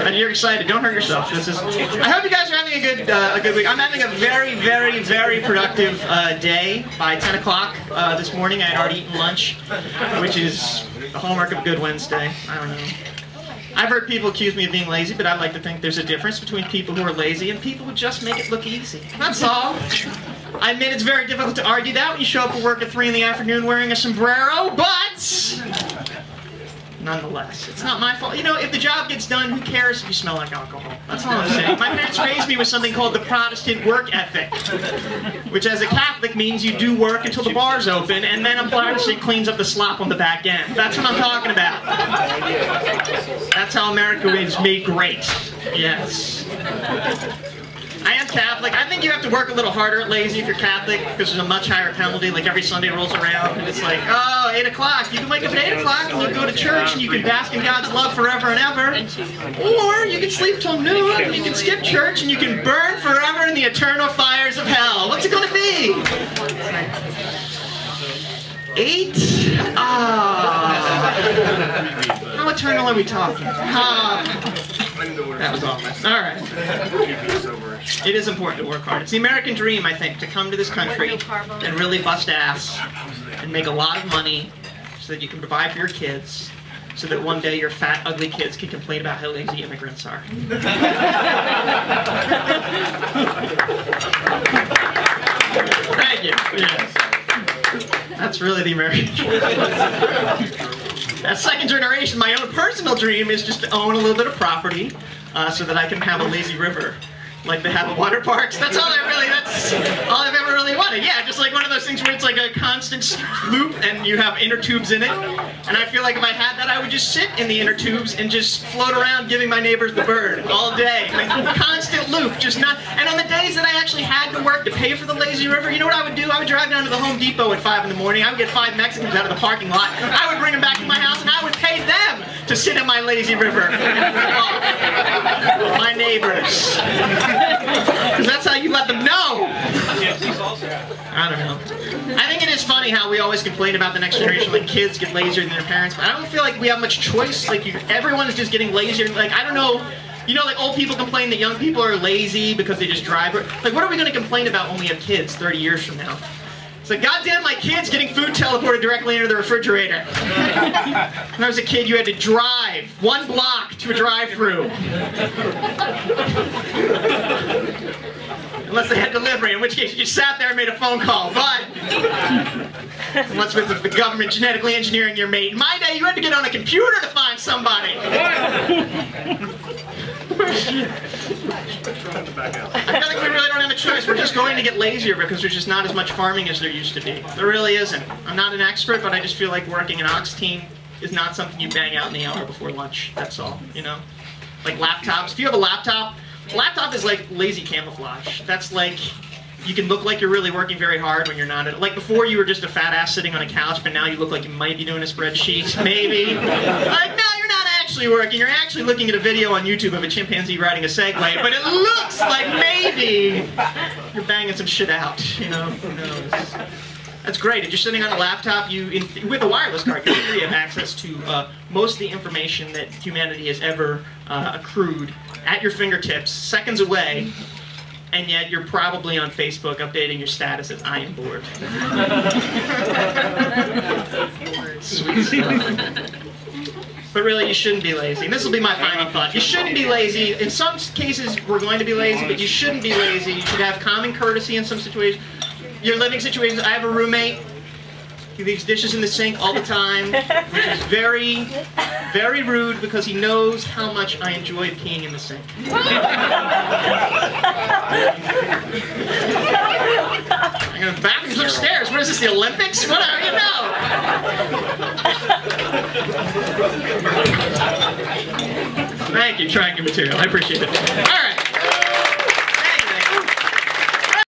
And you're excited. Don't hurt yourself. This is. I hope you guys are having a good week. I'm having a very productive day. By 10 o'clock this morning, I had already eaten lunch, which is the hallmark of a good Wednesday. I don't know. I've heard people accuse me of being lazy, but I like to think there's a difference between people who are lazy and people who just make it look easy. That's all. I admit it's very difficult to argue that when you show up for work at 3 in the afternoon wearing a sombrero, but nonetheless, it's not my fault. You know, if the job gets done, who cares if you smell like alcohol? That's all I'm saying. My parents raised me with something called the Protestant work ethic, which as a Catholic means you do work until the bar's open, and then a Protestant cleans up the slop on the back end. That's what I'm talking about. That's how America is made great. Yes. I am Catholic. I think you have to work a little harder at lazy if you're Catholic, because there's a much higher penalty. Like every Sunday rolls around, and it's like, oh, 8 o'clock. You can wake up at 8 o'clock, and you go to church, and you can bask in God's love forever and ever. Or you can sleep till noon, and you can skip church, and you can burn forever in the eternal fires of hell. What's it going to be? 8? How eternal are we talking? That was awful. All right. It is important to work hard. It's the American dream, I think, to come to this country and really bust ass and make a lot of money so that you can provide for your kids, so that one day your fat, ugly kids can complain about how lazy immigrants are. Thank you. Yes. That's really the American dream. That second generation, my own personal dream is just to own a little bit of property so that I can have a lazy river. Like they have at water parks. That's all that's all I've ever really wanted. Yeah, just like one of those things where it's like a constant loop and you have inner tubes in it. And I feel like if I had that, I would just sit in the inner tubes and just float around giving my neighbors the bird all day. Like constant loop, just not. And on the days that I actually had to work to pay for the lazy river, you know what I would do? I would drive down to the Home Depot at 5 in the morning. I would get 5 Mexicans out of the parking lot. I would bring them back to my house and I would pay them to sit in my lazy river and flip off my neighbors. Because that's how you let them know. I don't know. I think it is funny how we always complain about the next generation, like kids get lazier than their parents, but I don't feel like we have much choice. Like everyone is just getting lazier. Like I don't know, you know, like old people complain that young people are lazy because they just drive. Like what are we going to complain about when we have kids 30 years from now? It's like, goddamn, my kid's getting food teleported directly into the refrigerator. When I was a kid, you had to drive 1 block to a drive-thru. Unless they had delivery, in which case you just sat there and made a phone call. But unless with the government genetically engineering your mate. In my day, you had to get on a computer to find somebody. I feel like we really don't have a choice. We're just going to get lazier because there's just not as much farming as there used to be. There really isn't. I'm not an expert, but I just feel like working an ox team is not something you bang out in the hour before lunch. That's all, you know? Like laptops. If you have a laptop is like lazy camouflage. That's like, you can look like you're really working very hard when you're not. Like before you were just a fat ass sitting on a couch, but now you look like you might be doing a spreadsheet, maybe. Like, no, you're not actually working. You're actually looking at a video on YouTube of a chimpanzee riding a Segway, but it looks like maybe you're banging some shit out, you know? Who knows? That's great. If you're sitting on a laptop, with a wireless card, you really have access to most of the information that humanity has ever accrued at your fingertips, seconds away, and yet you're probably on Facebook updating your status as I am bored. Sweet stuff. But really, you shouldn't be lazy. And this will be my final thought. You shouldn't be lazy. In some cases, we're going to be lazy, but you shouldn't be lazy. You should have common courtesy in some situations. Your living situations. I have a roommate. He leaves dishes in the sink all the time, which is very, very rude because he knows how much I enjoy peeing in the sink. I'm going to bathrooms upstairs. What is this, the Olympics? Whatever, you know. Thank you, trying new material. I appreciate it. All right.